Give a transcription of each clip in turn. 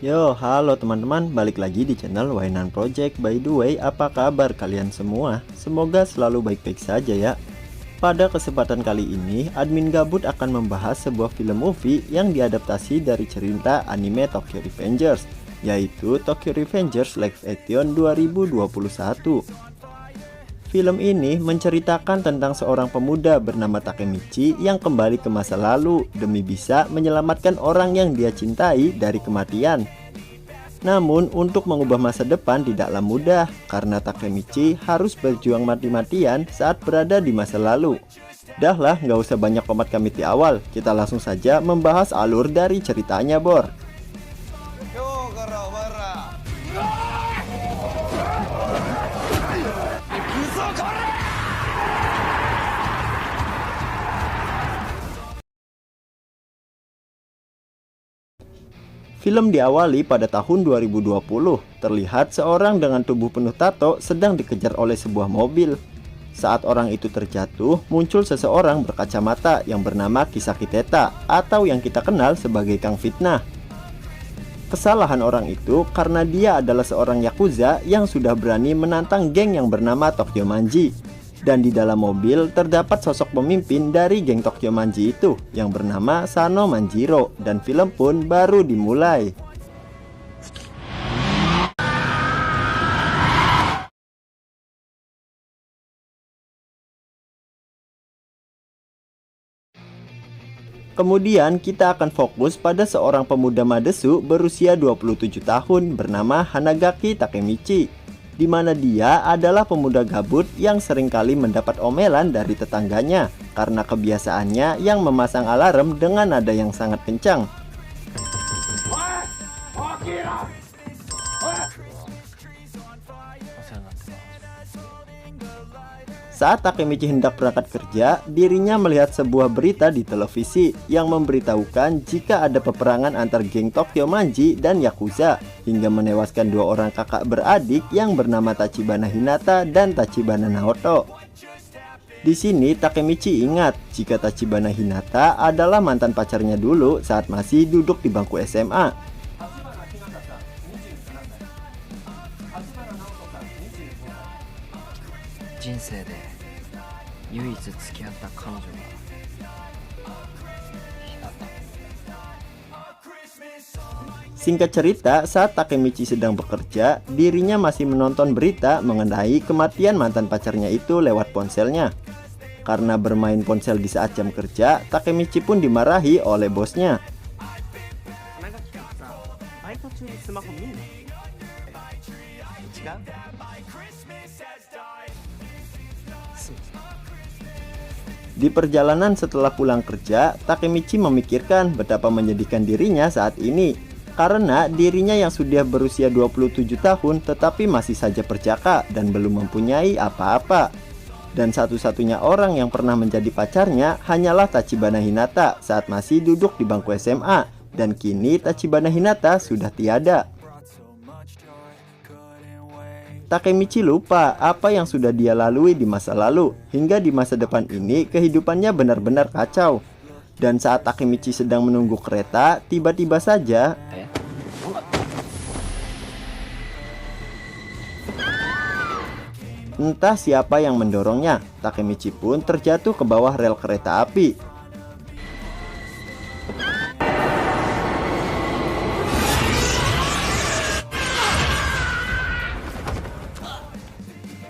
Yo, halo teman-teman, balik lagi di channel Wainan Project. By the way, apa kabar kalian semua? Semoga selalu baik-baik saja ya. Pada kesempatan kali ini, admin gabut akan membahas sebuah film movie yang diadaptasi dari cerita anime Tokyo Revengers, yaitu Tokyo Revengers Live Action 2021. Film ini menceritakan tentang seorang pemuda bernama Takemichi yang kembali ke masa lalu demi bisa menyelamatkan orang yang dia cintai dari kematian. Namun untuk mengubah masa depan tidaklah mudah karena Takemichi harus berjuang mati-matian saat berada di masa lalu. Dahlah, nggak usah banyak komat kamit di awal, kita langsung saja membahas alur dari ceritanya, Bor. Film diawali pada tahun 2020, terlihat seorang dengan tubuh penuh tato sedang dikejar oleh sebuah mobil. Saat orang itu terjatuh, muncul seseorang berkacamata yang bernama Kisaki Teta atau yang kita kenal sebagai Kang Fitnah. Kesalahan orang itu karena dia adalah seorang Yakuza yang sudah berani menantang geng yang bernama Tokyo Manji. Dan di dalam mobil terdapat sosok pemimpin dari geng Tokyo Manji itu yang bernama Sano Manjiro, dan film pun baru dimulai. Kemudian kita akan fokus pada seorang pemuda Madesu berusia 27 tahun bernama Hanagaki Takemichi, di mana dia adalah pemuda gabut yang seringkali mendapat omelan dari tetangganya karena kebiasaannya yang memasang alarm dengan nada yang sangat kencang. Saat Takemichi hendak berangkat kerja, dirinya melihat sebuah berita di televisi yang memberitahukan jika ada peperangan antar geng Tokyo Manji dan Yakuza hingga menewaskan dua orang kakak beradik yang bernama Tachibana Hinata dan Tachibana Naoto. Di sini Takemichi ingat jika Tachibana Hinata adalah mantan pacarnya dulu saat masih duduk di bangku SMA. Singkat cerita, saat Takemichi sedang bekerja, dirinya masih menonton berita mengenai kematian mantan pacarnya itu lewat ponselnya. Karena bermain ponsel di saat jam kerja, Takemichi pun dimarahi oleh bosnya. Di perjalanan setelah pulang kerja, Takemichi memikirkan betapa menyedihkan dirinya saat ini karena dirinya yang sudah berusia 27 tahun tetapi masih saja perjaka dan belum mempunyai apa-apa. Dan satu-satunya orang yang pernah menjadi pacarnya hanyalah Tachibana Hinata saat masih duduk di bangku SMA, dan kini Tachibana Hinata sudah tiada. Takemichi lupa apa yang sudah dia lalui di masa lalu, hingga di masa depan ini kehidupannya benar-benar kacau. Dan saat Takemichi sedang menunggu kereta, tiba-tiba saja entah siapa yang mendorongnya, Takemichi pun terjatuh ke bawah rel kereta api.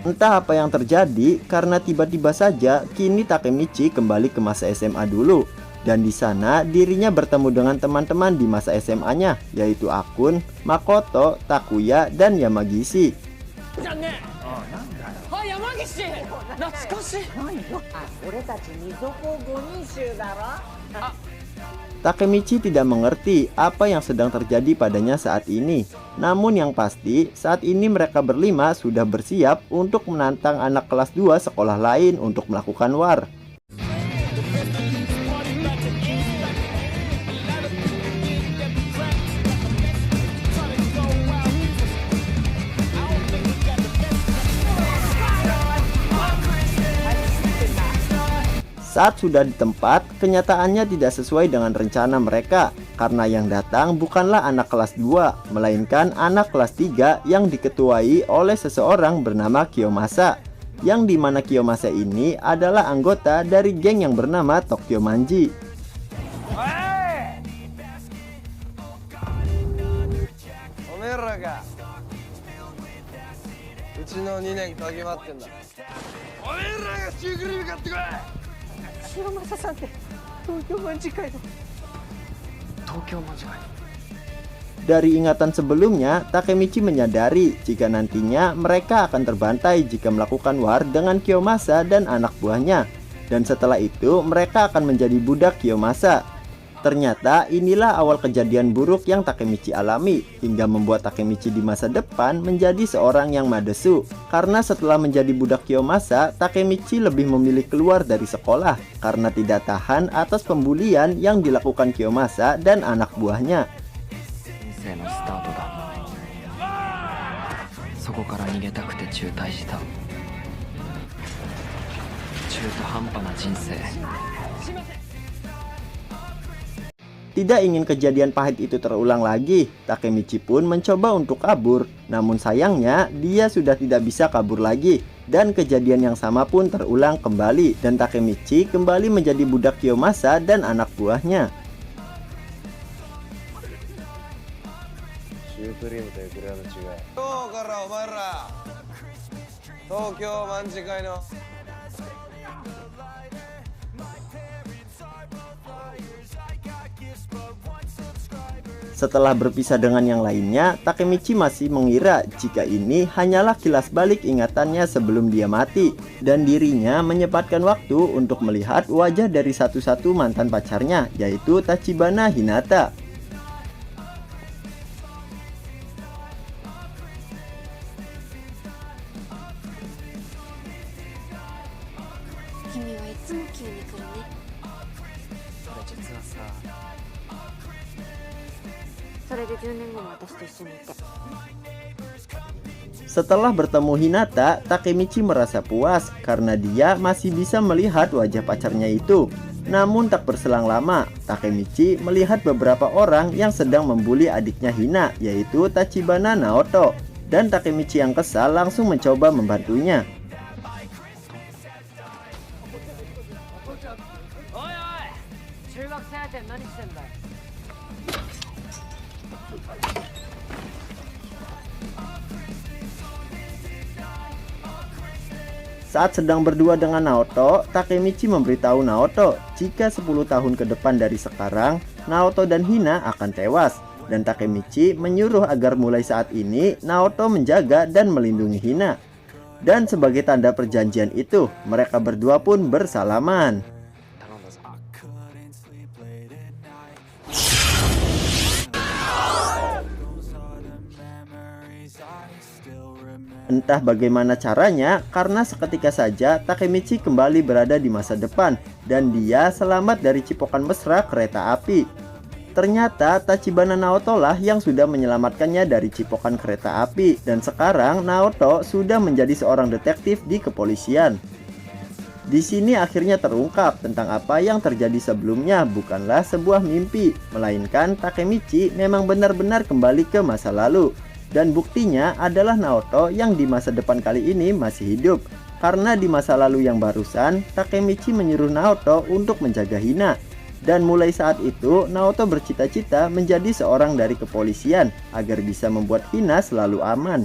Entah apa yang terjadi karena tiba-tiba saja kini Takemichi kembali ke masa SMA dulu, dan di sana dirinya bertemu dengan teman-teman di masa SMA-nya, yaitu Akun, Makoto, Takuya, dan Yamagishi. Takemichi tidak mengerti apa yang sedang terjadi padanya saat ini. Namun yang pasti, saat ini mereka berlima sudah bersiap untuk menantang anak kelas 2 sekolah lain untuk melakukan war. Saat sudah di tempat, kenyataannya tidak sesuai dengan rencana mereka, karena yang datang bukanlah anak kelas 2, melainkan anak kelas 3 yang diketuai oleh seseorang bernama Kiyomasa, yang dimana Kiyomasa ini adalah anggota dari geng yang bernama Tokyo Manji. Dari ingatan sebelumnya, Takemichi menyadari jika nantinya mereka akan terbantai jika melakukan war dengan Kiyomasa dan anak buahnya. Dan setelah itu, mereka akan menjadi budak Kiyomasa. Ternyata inilah awal kejadian buruk yang Takemichi alami, hingga membuat Takemichi di masa depan menjadi seorang yang madesu. Karena setelah menjadi budak Kiyomasa, Takemichi lebih memilih keluar dari sekolah karena tidak tahan atas pembulian yang dilakukan Kiyomasa dan anak buahnya. Tidak ingin kejadian pahit itu terulang lagi, Takemichi pun mencoba untuk kabur. Namun sayangnya, dia sudah tidak bisa kabur lagi. Dan kejadian yang sama pun terulang kembali. Dan Takemichi kembali menjadi budak Kiyomasa dan anak buahnya. Setelah berpisah dengan yang lainnya, Takemichi masih mengira jika ini hanyalah kilas balik ingatannya sebelum dia mati, dan dirinya menyempatkan waktu untuk melihat wajah dari satu-satu mantan pacarnya, yaitu Tachibana Hinata. Setelah bertemu Hinata, Takemichi merasa puas karena dia masih bisa melihat wajah pacarnya itu. Namun tak berselang lama, Takemichi melihat beberapa orang yang sedang membuli adiknya Hina, yaitu Tachibana Naoto. Dan Takemichi yang kesal langsung mencoba membantunya. Saat sedang berdua dengan Naoto, Takemichi memberitahu Naoto jika 10 tahun ke depan dari sekarang, Naoto dan Hina akan tewas. Dan Takemichi menyuruh agar mulai saat ini, Naoto menjaga dan melindungi Hina. Dan sebagai tanda perjanjian itu, mereka berdua pun bersalaman. Entah bagaimana caranya, karena seketika saja Takemichi kembali berada di masa depan dan dia selamat dari cipokan mesra kereta api. Ternyata Tachibana Naoto lah yang sudah menyelamatkannya dari cipokan kereta api, dan sekarang Naoto sudah menjadi seorang detektif di kepolisian. Di sini akhirnya terungkap tentang apa yang terjadi sebelumnya bukanlah sebuah mimpi, melainkan Takemichi memang benar-benar kembali ke masa lalu. Dan buktinya adalah Naoto yang di masa depan kali ini masih hidup. Karena di masa lalu yang barusan, Takemichi menyuruh Naoto untuk menjaga Hina. Dan mulai saat itu, Naoto bercita-cita menjadi seorang dari kepolisian agar bisa membuat Hina selalu aman.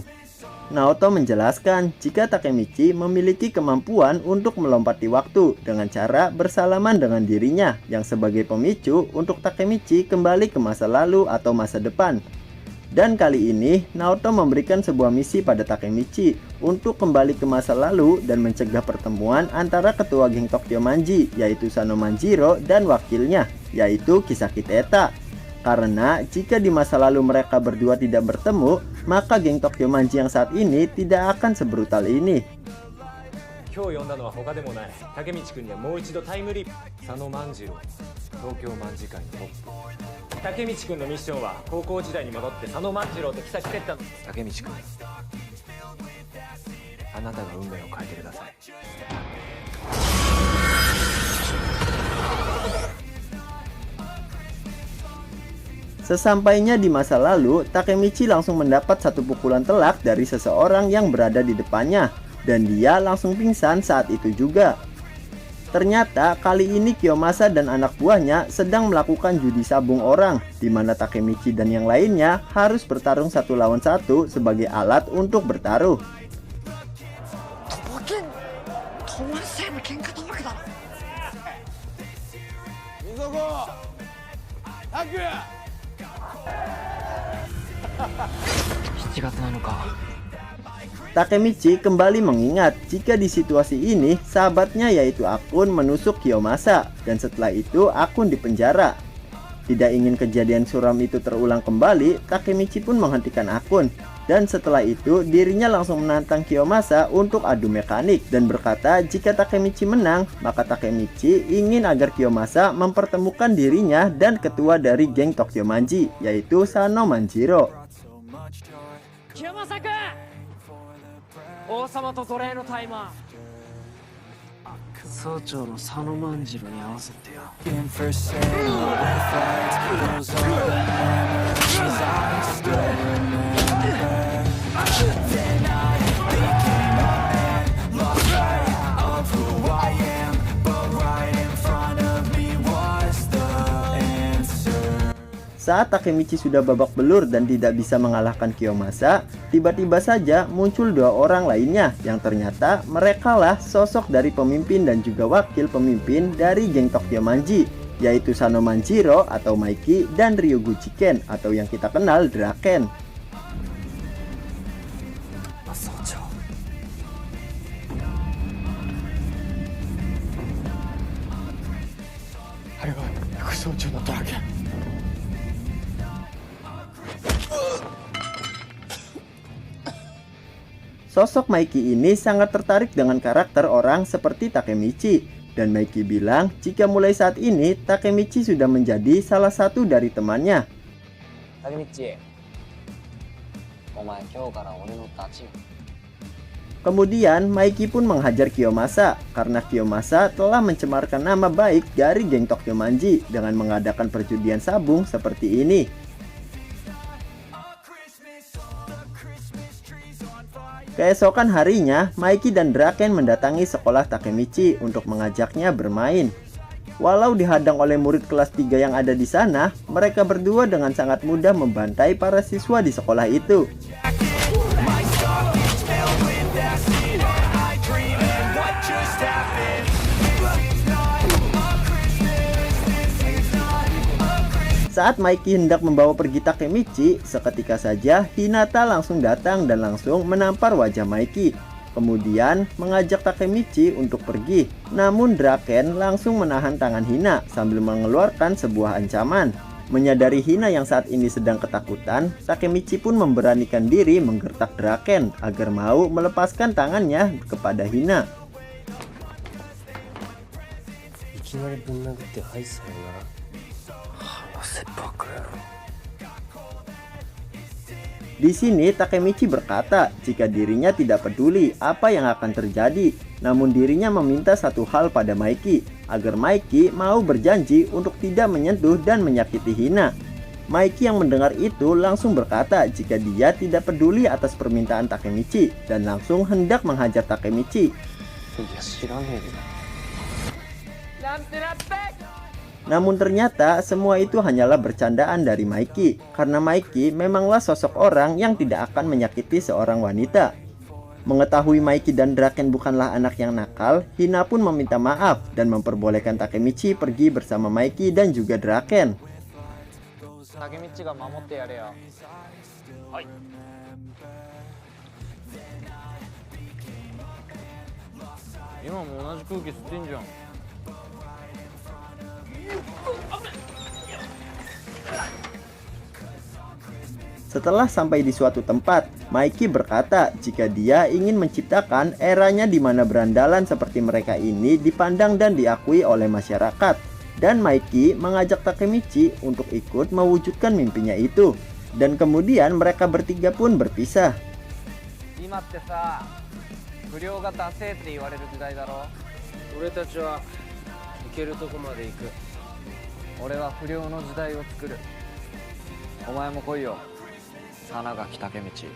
Naoto menjelaskan jika Takemichi memiliki kemampuan untuk melompati waktu dengan cara bersalaman dengan dirinya yang sebagai pemicu untuk Takemichi kembali ke masa lalu atau masa depan. Dan kali ini, Naoto memberikan sebuah misi pada Takemichi untuk kembali ke masa lalu dan mencegah pertemuan antara ketua geng Tokyo Manji, yaitu Sano Manjiro, dan wakilnya, yaitu Kisaki Teta. Karena jika di masa lalu mereka berdua tidak bertemu, maka geng Tokyo Manji yang saat ini tidak akan sebrutal ini. 今日呼んだのは他でもない。竹道くんにはもう一度タイムリープ。佐野万次郎、東京卍会のトップ。竹道くんのミッションは高校時代に戻って佐野万次郎と木崎哲太の。竹道くん、あなたが運命を変えてください。Sesampainya di masa lalu, Takemichi langsung mendapat satu pukulan telak dari seseorang yang berada di depannya, dan dia langsung pingsan saat itu juga. Ternyata kali ini Kiyomasa dan anak buahnya sedang melakukan judi sabung orang, di mana Takemichi dan yang lainnya harus bertarung 1 lawan 1 sebagai alat untuk bertaruh. Takemichi kembali mengingat jika di situasi ini sahabatnya yaitu Akun menusuk Kiyomasa dan setelah itu Akun dipenjara. Tidak ingin kejadian suram itu terulang kembali, Takemichi pun menghentikan Akun dan setelah itu dirinya langsung menantang Kiyomasa untuk adu mekanik dan berkata jika Takemichi menang maka Takemichi ingin agar Kiyomasa mempertemukan dirinya dan ketua dari geng Tokyo Manji yaitu Sano Manjiro. 王様と奴隷のタイマー総長の佐野万次郎に合わせてよ Saat Takemichi sudah babak belur dan tidak bisa mengalahkan Kiyomasa, tiba-tiba saja muncul 2 orang lainnya yang ternyata merekalah sosok dari pemimpin dan juga wakil pemimpin dari geng Tokyo Manji, yaitu Sano Manjiro atau Maiki dan Ryuguchi Ken atau yang kita kenal Draken. Sosok Maiki ini sangat tertarik dengan karakter orang seperti Takemichi dan Maiki bilang jika mulai saat ini Takemichi sudah menjadi salah satu dari temannya. Takemichi, omae kyou kara ore no tachi. Kemudian Maiki pun menghajar Kiyomasa karena Kiyomasa telah mencemarkan nama baik dari geng Tokyo Manji dengan mengadakan perjudian sabung seperti ini. Keesokan harinya, Maiki dan Draken mendatangi sekolah Takemichi untuk mengajaknya bermain. Walau dihadang oleh murid kelas 3 yang ada di sana, mereka berdua dengan sangat mudah membantai para siswa di sekolah itu. Saat Maiki hendak membawa pergi Takemichi, seketika saja Hinata langsung datang dan langsung menampar wajah Maiki. Kemudian mengajak Takemichi untuk pergi. Namun Draken langsung menahan tangan Hina sambil mengeluarkan sebuah ancaman. Menyadari Hina yang saat ini sedang ketakutan, Takemichi pun memberanikan diri menggertak Draken agar mau melepaskan tangannya kepada Hina. Di sini Takemichi berkata jika dirinya tidak peduli apa yang akan terjadi, namun dirinya meminta satu hal pada Maiki, agar Maiki mau berjanji untuk tidak menyentuh dan menyakiti Hina. Maiki yang mendengar itu langsung berkata jika dia tidak peduli atas permintaan Takemichi dan langsung hendak menghajar Takemichi. Namun ternyata semua itu hanyalah bercandaan dari Maiki, karena Maiki memanglah sosok orang yang tidak akan menyakiti seorang wanita. Mengetahui Maiki dan Draken bukanlah anak yang nakal, Hina pun meminta maaf dan memperbolehkan Takemichi pergi bersama Maiki dan juga Draken. Takemichi ga mamotte yare ya. Hai. Ima mo onaji kouki sutte n jann. Setelah sampai di suatu tempat, Maiki berkata jika dia ingin menciptakan eranya di mana berandalan seperti mereka ini dipandang dan diakui oleh masyarakat. Dan Maiki mengajak Takemichi untuk ikut mewujudkan mimpinya itu. Dan kemudian mereka bertiga pun berpisah. お前も来いよ、真垣武道。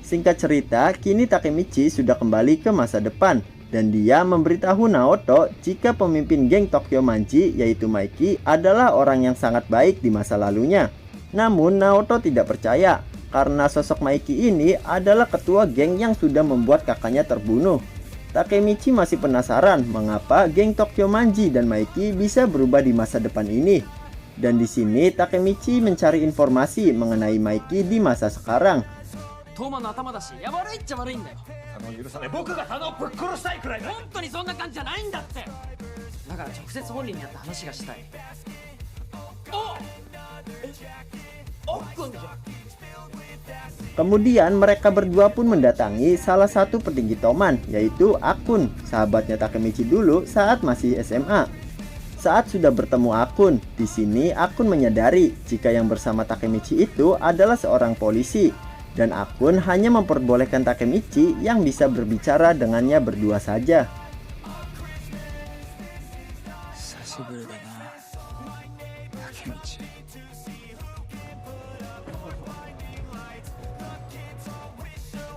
Singkat cerita, kini Takemichi sudah kembali ke masa depan dan dia memberitahu Naoto jika pemimpin geng Tokyo Manji yaitu Maiki adalah orang yang sangat baik di masa lalunya. Namun Naoto tidak percaya karena sosok Maiki ini adalah ketua geng yang sudah membuat kakaknya terbunuh. Takemichi masih penasaran mengapa geng Tokyo Manji dan Maiki bisa berubah di masa depan ini. Dan di sini Takemichi mencari informasi mengenai Maiki di masa sekarang. トーマの頭だし、いや悪いっちゃ悪いんだよ。佐野を許さない。僕が佐野をぶっ殺したいくらいだ。本当にそんな感じじゃないんだって。だから直接本人に会って話がしたい。おっくんじゃん。 Kemudian mereka berdua pun mendatangi salah satu petinggi Toman, yaitu Akun, sahabatnya Takemichi dulu saat masih SMA. Saat sudah bertemu Akun, di sini Akun menyadari jika yang bersama Takemichi itu adalah seorang polisi. Dan Akun hanya memperbolehkan Takemichi yang bisa berbicara dengannya berdua saja.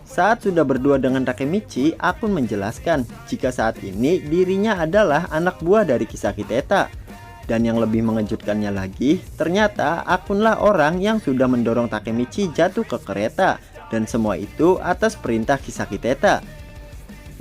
Saat sudah berdua dengan Takemichi, Akun menjelaskan jika saat ini dirinya adalah anak buah dari Kisaki Teta. Dan yang lebih mengejutkannya lagi, ternyata Akunlah orang yang sudah mendorong Takemichi jatuh ke kereta. Dan semua itu atas perintah Kisaki Teta.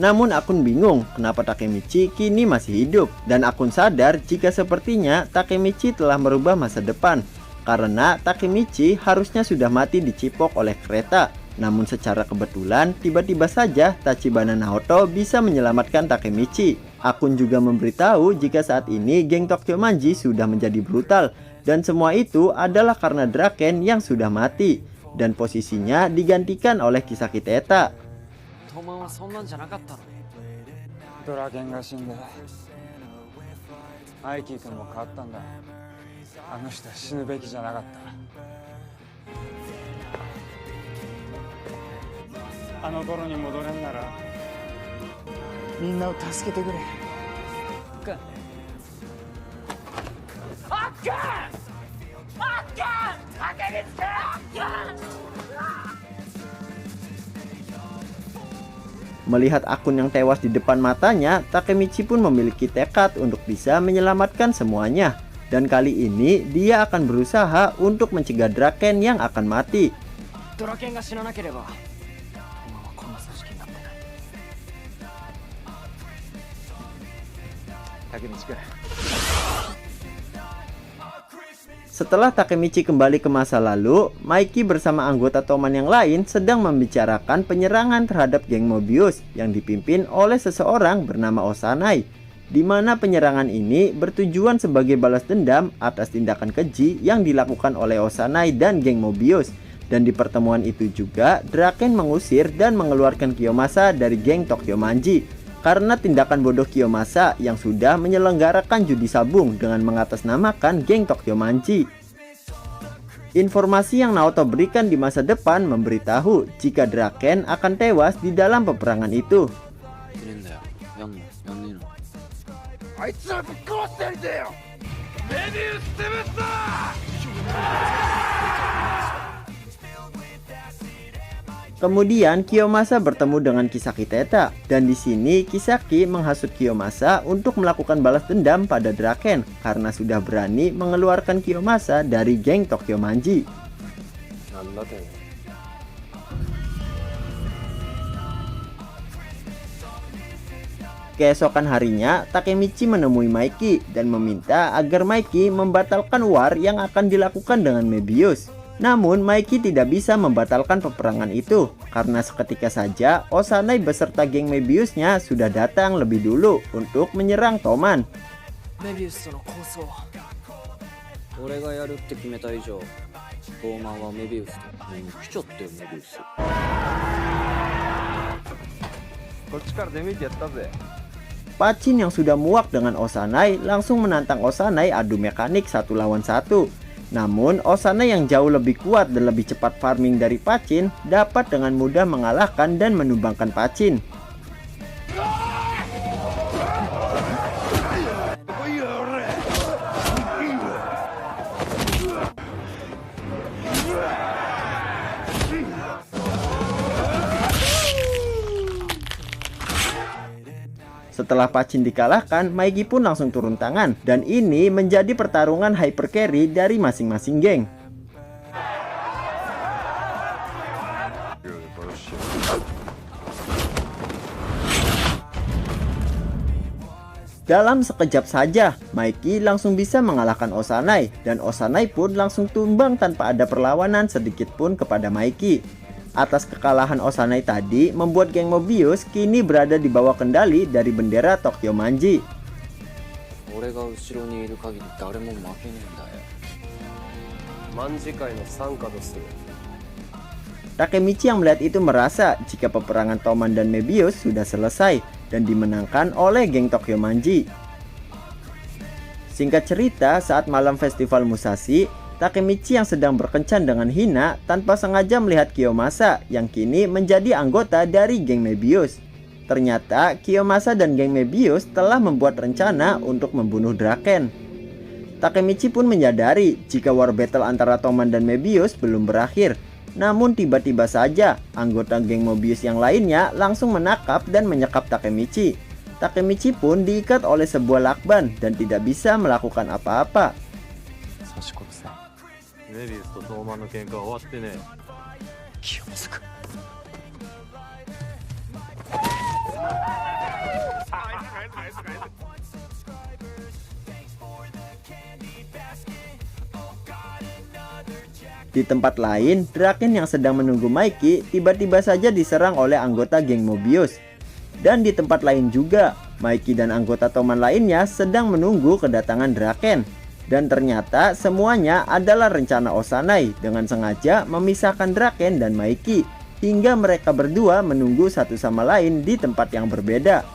Namun Akun bingung kenapa Takemichi kini masih hidup. Dan Akun sadar jika sepertinya Takemichi telah merubah masa depan. Karena Takemichi harusnya sudah mati dicipok oleh kereta. Namun secara kebetulan tiba-tiba saja Tachibana Naoto bisa menyelamatkan Takemichi. Akun juga memberitahu jika saat ini geng Tokyo Manji sudah menjadi brutal. Dan semua itu adalah karena Draken yang sudah mati. Dan posisinya digantikan oleh Kisaki Teta. トーマンはそんなんじゃなかったの。ドラケンが死んでマイキー君も変わったんだ。あの人は死ぬべきじゃなかった。あの頃に戻れんならみんなを助けてくれ。Melihat Akun yang tewas di depan matanya, Takemichi pun memiliki tekad untuk bisa menyelamatkan semuanya. Dan kali ini dia akan berusaha untuk mencegah Draken yang akan mati. ドラケンが死ななければ、トーマンはこんな組織になってない。竹道君。 Setelah Takemichi kembali ke masa lalu, Maiki bersama anggota Toman yang lain sedang membicarakan penyerangan terhadap geng Mobius yang dipimpin oleh seseorang bernama Osanai, di mana penyerangan ini bertujuan sebagai balas dendam atas tindakan keji yang dilakukan oleh Osanai dan geng Mobius. Dan di pertemuan itu juga Draken mengusir dan mengeluarkan Kiyomasa dari geng Tokyo Manji karena tindakan bodoh Kiyomasa yang sudah menyelenggarakan judi sabung dengan mengatasnamakan geng Tokyo Manji. Informasi yang Naoto berikan di masa depan memberitahu jika Draken akan tewas di dalam peperangan itu. Kemudian Kiyomasa bertemu dengan Kisaki Teta dan di sini Kisaki menghasut Kiyomasa untuk melakukan balas dendam pada Draken karena sudah berani mengeluarkan Kiyomasa dari geng Tokyo Manji. Keesokan harinya Takemichi menemui Maiki dan meminta agar Maiki membatalkan war yang akan dilakukan dengan Mebius. Namun Maiki tidak bisa membatalkan peperangan itu karena seketika saja Osanai beserta geng Mebiusnya sudah datang lebih dulu untuk menyerang Toman. メビウスとの抗争、俺がやるって決めた以上、トーマンはメビウスと来ちゃったよ。メビウスこっちから出向いてやったぜ。 Pachin yang sudah muak dengan Osanai langsung menantang Osanai adu mekanik 1 lawan 1. Namun Osanai yang jauh lebih kuat dan lebih cepat farming dari Pachin dapat dengan mudah mengalahkan dan menumbangkan Pachin. Setelah Pachin dikalahkan, Maiki pun langsung turun tangan. Dan ini menjadi pertarungan hyper carry dari masing-masing geng. Dalam sekejap saja, Maiki langsung bisa mengalahkan Osanai. Dan Osanai pun langsung tumbang tanpa ada perlawanan sedikit pun kepada Maiki. Atas kekalahan Osanai tadi, membuat geng Mobius kini berada di bawah kendali dari bendera Tokyo Manji. 俺が後ろにいる限り誰も負けねえんだよ。卍会の傘下です。 Takemichi yang melihat itu merasa jika peperangan Toman dan Mebius sudah selesai dan dimenangkan oleh geng Tokyo Manji. Singkat cerita, saat malam festival Musashi, Takemichi yang sedang berkencan dengan Hina tanpa sengaja melihat Kiyomasa yang kini menjadi anggota dari geng Mebius. Ternyata Kiyomasa dan geng Mebius telah membuat rencana untuk membunuh Draken. Takemichi pun menyadari jika war battle antara Toman dan Mebius belum berakhir. Namun tiba-tiba saja anggota geng Mobius yang lainnya langsung menangkap dan menyekap Takemichi. Takemichi pun diikat oleh sebuah lakban dan tidak bisa melakukan apa-apa. メビウスとトーマンの喧嘩は終わってね。清水君。 Di tempat lain, Draken yang sedang menunggu Maiki tiba-tiba saja diserang oleh anggota geng Mobius. Dan di tempat lain juga, Maiki dan anggota Toman lainnya sedang menunggu kedatangan Draken. Dan ternyata semuanya adalah rencana Osanai dengan sengaja memisahkan Draken dan Maiki hingga mereka berdua menunggu satu sama lain di tempat yang berbeda.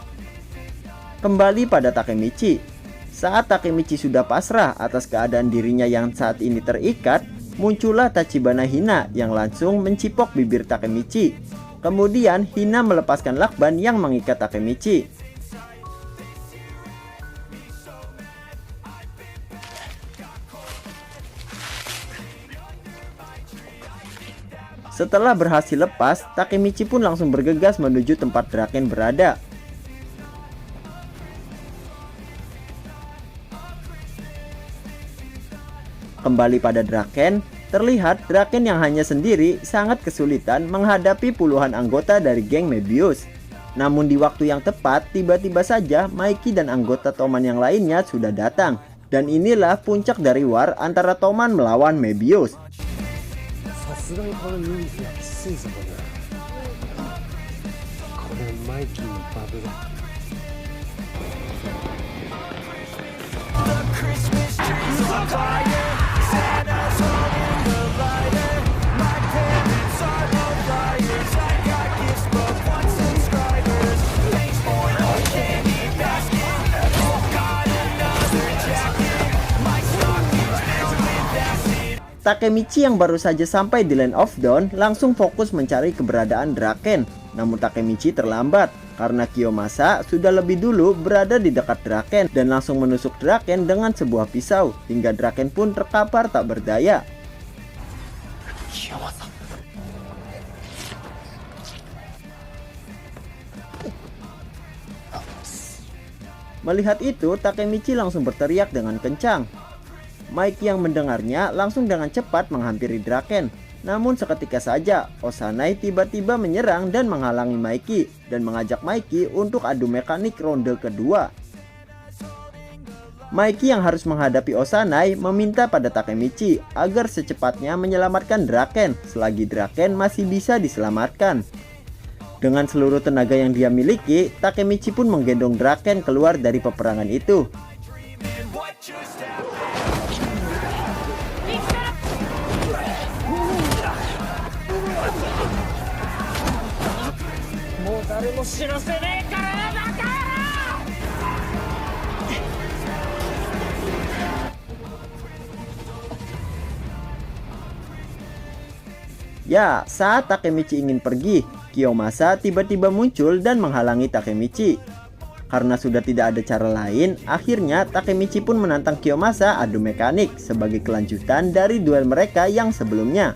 Kembali pada Takemichi. Saat Takemichi sudah pasrah atas keadaan dirinya yang saat ini terikat, muncullah Tachibana Hina yang langsung mencipok bibir Takemichi. Kemudian Hina melepaskan lakban yang mengikat Takemichi. Setelah berhasil lepas, Takemichi pun langsung bergegas menuju tempat Draken berada. Kembali pada Draken, terlihat Draken yang hanya sendiri sangat kesulitan menghadapi puluhan anggota dari geng Mebius. Namun di waktu yang tepat, tiba-tiba saja Maiki dan anggota Toman yang lainnya sudah datang. Dan inilah puncak dari war antara Toman melawan Mebius. さすがにこの人数はきついぞこれマイキーのバブだ。 Takemichi yang baru saja sampai di Land of Dawn langsung fokus mencari keberadaan Draken. Namun Takemichi terlambat karena Kiyomasa sudah lebih dulu berada di dekat Draken dan langsung menusuk Draken dengan sebuah pisau hingga Draken pun terkapar tak berdaya. Kiyomasa. Melihat itu, Takemichi langsung berteriak dengan kencang. Maiki yang mendengarnya langsung dengan cepat menghampiri Draken. Namun seketika saja, Osanai tiba-tiba menyerang dan menghalangi Maiki dan mengajak Maiki untuk adu mekanik ronde kedua. Maiki yang harus menghadapi Osanai meminta pada Takemichi agar secepatnya menyelamatkan Draken selagi Draken masih bisa diselamatkan. Dengan seluruh tenaga yang dia miliki, Takemichi pun menggendong Draken keluar dari peperangan itu. Ya, saat Takemichi ingin pergi, Kiyomasa tiba-tiba muncul dan menghalangi Takemichi. Karena sudah tidak ada cara lain, akhirnya Takemichi pun menantang Kiyomasa adu mekanik sebagai kelanjutan dari duel mereka yang sebelumnya.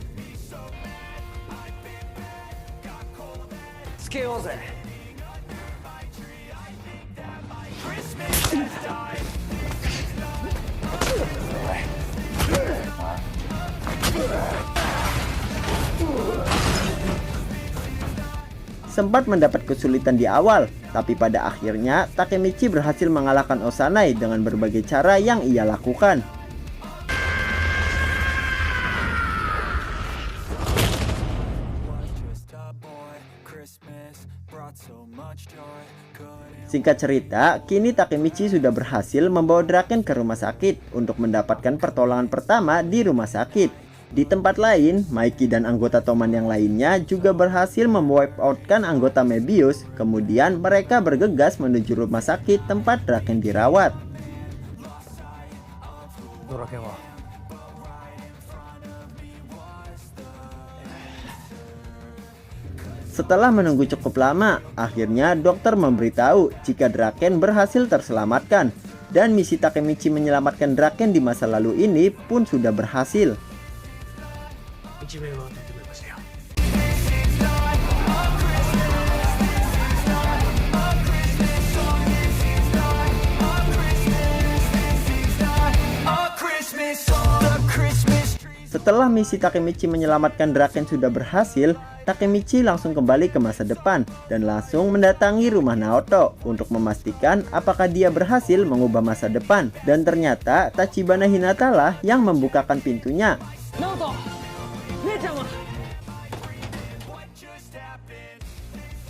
つけようぜ。sempat mendapat kesulitan di awal, tapi pada akhirnya Takemichi berhasil mengalahkan Osanai dengan berbagai cara yang ia lakukan. Singkat cerita, kini Takemichi sudah berhasil membawa Draken ke rumah sakit untuk mendapatkan pertolongan pertama di rumah sakit. Di tempat lain, Mikey dan anggota Toman yang lainnya juga berhasil memwipe outkan anggota Mebius. Kemudian mereka bergegas menuju rumah sakit tempat Draken dirawat. Setelah menunggu cukup lama, akhirnya dokter memberitahu jika Draken berhasil terselamatkan. Dan misi Takemichi menyelamatkan Draken di masa lalu ini pun sudah berhasil. Setelah misi Takemichi menyelamatkan Draken sudah berhasil, Takemichi langsung kembali ke masa depan dan langsung mendatangi rumah Naoto untuk memastikan apakah dia berhasil mengubah masa depan. Dan ternyata Tachibana Hinata lah yang membukakan pintunya. Naoto! Necha-sama!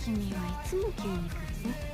君はいつも急に来るね。